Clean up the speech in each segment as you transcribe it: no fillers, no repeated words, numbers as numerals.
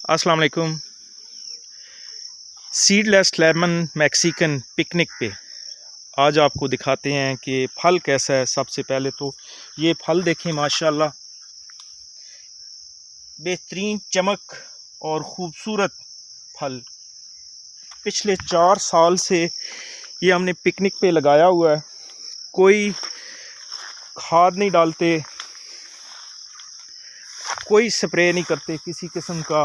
अस्सलाम वालेकुम। Seedless lemon Mexican picnic पे आज आपको दिखाते हैं कि फल कैसा है। सबसे पहले तो ये फल देखें, माशाल्लाह बेहतरीन चमक और ख़ूबसूरत फल। पिछले 4 साल से ये हमने पिकनिक पे लगाया हुआ है। कोई खाद नहीं डालते, कोई स्प्रे नहीं करते किसी किस्म का।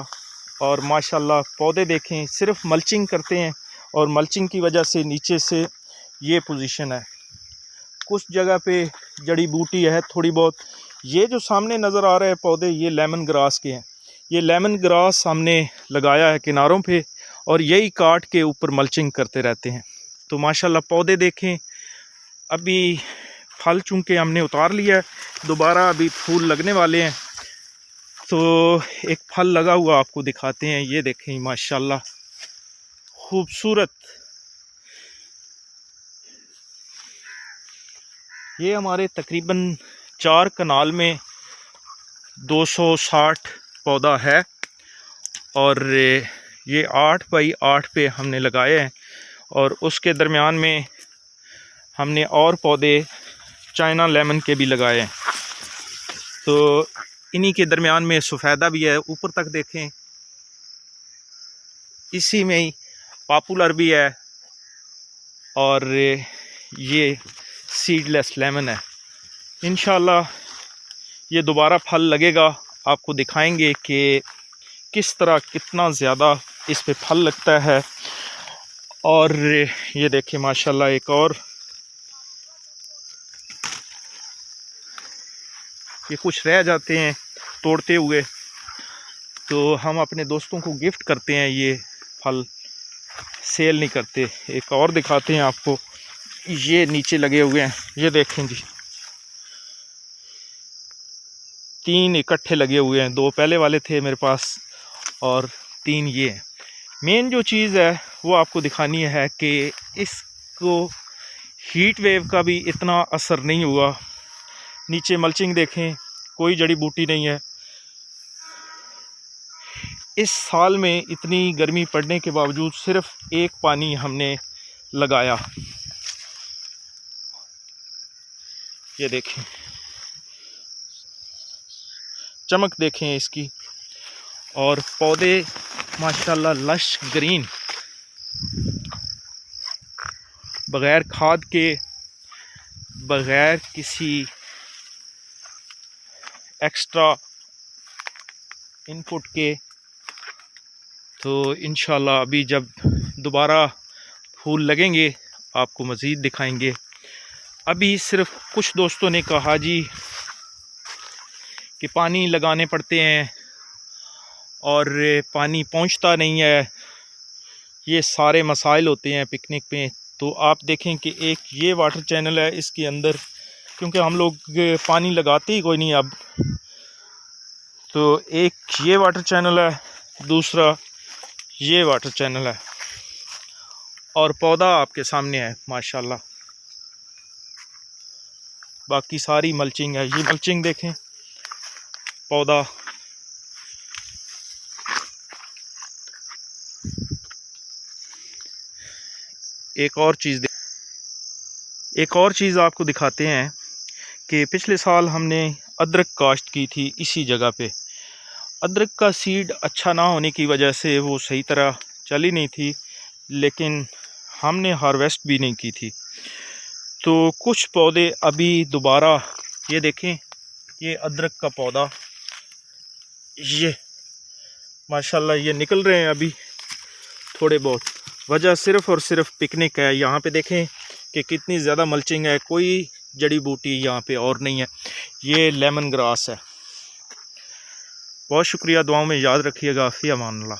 और माशाल्लाह पौधे देखें, सिर्फ मल्चिंग करते हैं और मल्चिंग की वजह से नीचे से ये पोजीशन है। कुछ जगह पे जड़ी बूटी है थोड़ी बहुत। ये जो सामने नज़र आ रहे हैं पौधे, ये लेमन ग्रास के हैं। ये लेमन ग्रास हमने लगाया है किनारों पे और यही काट के ऊपर मल्चिंग करते रहते हैं। तो माशाल्लाह पौधे देखें। अभी फल चूँकि हमने उतार लिया है, दोबारा अभी फूल लगने वाले हैं। तो एक फल लगा हुआ आपको दिखाते हैं। ये देखें माशाल्लाह खूबसूरत। ये हमारे तकरीबन 4 कनाल में 260 पौधा है और ये 8 बाई 8 पे हमने लगाए हैं। और उसके दरमियान में हमने और पौधे चाइना लेमन के भी लगाए हैं। तो इन्हीं के दरमियान में सफ़ेदा भी है। ऊपर तक देखें, इसी में ही पॉपुलर भी है और ये सीडलेस लेमन है। इंशाल्लाह ये दोबारा फल लगेगा, आपको दिखाएंगे कि किस तरह कितना ज़्यादा इस पे फल लगता है। और ये देखें माशाल्लाह एक और, ये कुछ रह जाते हैं तोड़ते हुए तो हम अपने दोस्तों को गिफ्ट करते हैं। ये फल सेल नहीं करते। एक और दिखाते हैं आपको, ये नीचे लगे हुए हैं। ये देखें जी, 3 इकट्ठे लगे हुए हैं। 2 पहले वाले थे मेरे पास और 3 ये हैं। मेन जो चीज़ है वो आपको दिखानी है कि इसको हीट वेव का भी इतना असर नहीं हुआ। नीचे मल्चिंग देखें, कोई जड़ी बूटी नहीं है। इस साल में इतनी गर्मी पड़ने के बावजूद सिर्फ एक पानी हमने लगाया। ये देखें चमक देखें इसकी। और पौधे माशाल्लाह लश ग्रीन, बग़ैर खाद के, बग़ैर किसी एक्स्ट्रा इनपुट के। तो इंशाल्लाह अभी जब दोबारा फूल लगेंगे आपको मज़ीद दिखाएंगे। अभी सिर्फ कुछ दोस्तों ने कहा जी कि पानी लगाने पड़ते हैं और पानी पहुंचता नहीं है। ये सारे मसाइल होते हैं पिकनिक पे। तो आप देखें कि एक ये वाटर चैनल है, इसके अंदर क्योंकि हम लोग पानी लगाते ही कोई नहीं अब, तो एक ये वाटर चैनल है, दूसरा ये वाटर चैनल है और पौधा आपके सामने है माशाल्लाह। बाकी सारी मल्चिंग है। ये मल्चिंग देखें, पौधा। एक और चीज़ आपको दिखाते हैं कि पिछले साल हमने अदरक काश्त की थी इसी जगह पे। अदरक का सीड अच्छा ना होने की वजह से वो सही तरह चली नहीं थी, लेकिन हमने हार्वेस्ट भी नहीं की थी। तो कुछ पौधे अभी दोबारा, ये देखें, ये अदरक का पौधा, ये माशाल्लाह ये निकल रहे हैं अभी थोड़े बहुत। वजह सिर्फ़ और सिर्फ पिकनिक है। यहाँ पे देखें कि कितनी ज़्यादा मल्चिंग है, कोई जड़ी बूटी यहाँ पे और नहीं है। ये लेमन ग्रास है। बहुत शुक्रिया, दुआओं में याद रखिएगा। फ़ी अमान अल्लाह।